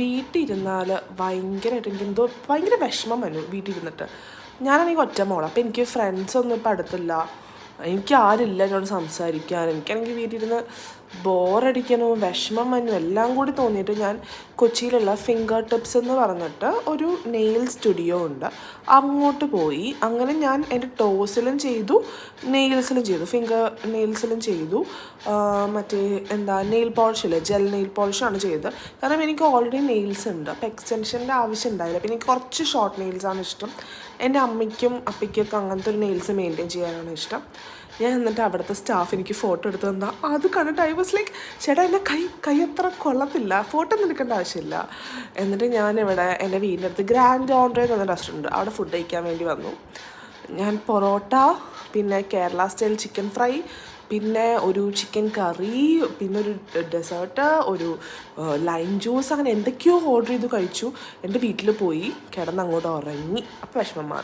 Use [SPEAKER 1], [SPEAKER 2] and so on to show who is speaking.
[SPEAKER 1] വീട്ടിലിരുന്നാൽ ഭയങ്കരമായിട്ട് എനിക്കെന്തോ ഭയങ്കര വിഷമം വരും വീട്ടിലിരുന്നിട്ട്. ഞാനാണെങ്കിൽ ഒറ്റ മോളാണ്, അപ്പോൾ എനിക്ക് ഫ്രണ്ട്സൊന്നും ഇപ്പം അടുത്തില്ല, എനിക്ക് ആരില്ല എന്നോട് സംസാരിക്കാൻ. എനിക്കാണെങ്കിൽ വീട്ടിലിരുന്ന് ബോറടിക്കണോ വിഷമം വന്നു എല്ലാം കൂടി തോന്നിയിട്ട് ഞാൻ കൊച്ചിയിലുള്ള ഫിംഗർ ടിപ്സ് എന്ന് പറഞ്ഞിട്ട് ഒരു നെയിൽ സ്റ്റുഡിയോ ഉണ്ട്, അങ്ങോട്ട് പോയി. അങ്ങനെ ഞാൻ എൻ്റെ ടോസിലും ചെയ്തു, നെയിൽസിലും ചെയ്തു, ഫിംഗർ നെയിൽസിലും ചെയ്തു. മറ്റേ എന്താ നെയിൽ പോളിഷില്ലേ, ജെൽ നെയിൽ പോളിഷാണ് ചെയ്തത്. കാരണം എനിക്ക് ഓൾറെഡി നെയിൽസ് ഉണ്ട്, അപ്പോൾ എക്സ്റ്റൻഷൻ്റെ ആവശ്യം ഉണ്ടായില്ല. പിന്നെ എനിക്ക് കുറച്ച് ഷോർട്ട് നെയിൽസാണ് ഇഷ്ടം. എൻ്റെ അമ്മയ്ക്കും അപ്പയ്ക്കൊക്കെ അങ്ങനത്തെ ഒരു നെയിൽസ് മെയിൻറ്റെയിൻ ചെയ്യാനാണ് ഇഷ്ടം. ഞാൻ എന്നിട്ട് അവിടുത്തെ സ്റ്റാഫ് എനിക്ക് ഫോട്ടോ എടുത്ത് തന്നാൽ അത് കണ്ടിട്ട് ഐ വാസ് ലൈക്ക്, ചേട്ടാ എൻ്റെ കൈ അത്ര കൊള്ളത്തില്ല, ഫോട്ടോ ഒന്നും എടുക്കേണ്ട ആവശ്യമില്ല. എന്നിട്ട് ഞാനിവിടെ എൻ്റെ വീടിൻ്റെ അടുത്ത് ഗ്രാൻഡ് ഓൺഡ്രേ എന്ന് പറഞ്ഞ റെസ്റ്റോറൻറ്റ്, അവിടെ ഫുഡ് കഴിക്കാൻ വേണ്ടി വന്നു. ഞാൻ പൊറോട്ട, പിന്നെ കേരള സ്റ്റൈൽ ചിക്കൻ ഫ്രൈ, പിന്നെ ഒരു ചിക്കൻ കറി, പിന്നെ ഒരു ഡെസേർട്ട്, ഒരു ലൈം ജ്യൂസ്, അങ്ങനെ എന്തൊക്കെയോ ഓർഡർ ചെയ്ത് കഴിച്ചു. എൻ്റെ വീട്ടിൽ പോയി കിടന്ന് അങ്ങോട്ട് ഉറങ്ങി. അപ്പോൾ വിഷമം മാറി.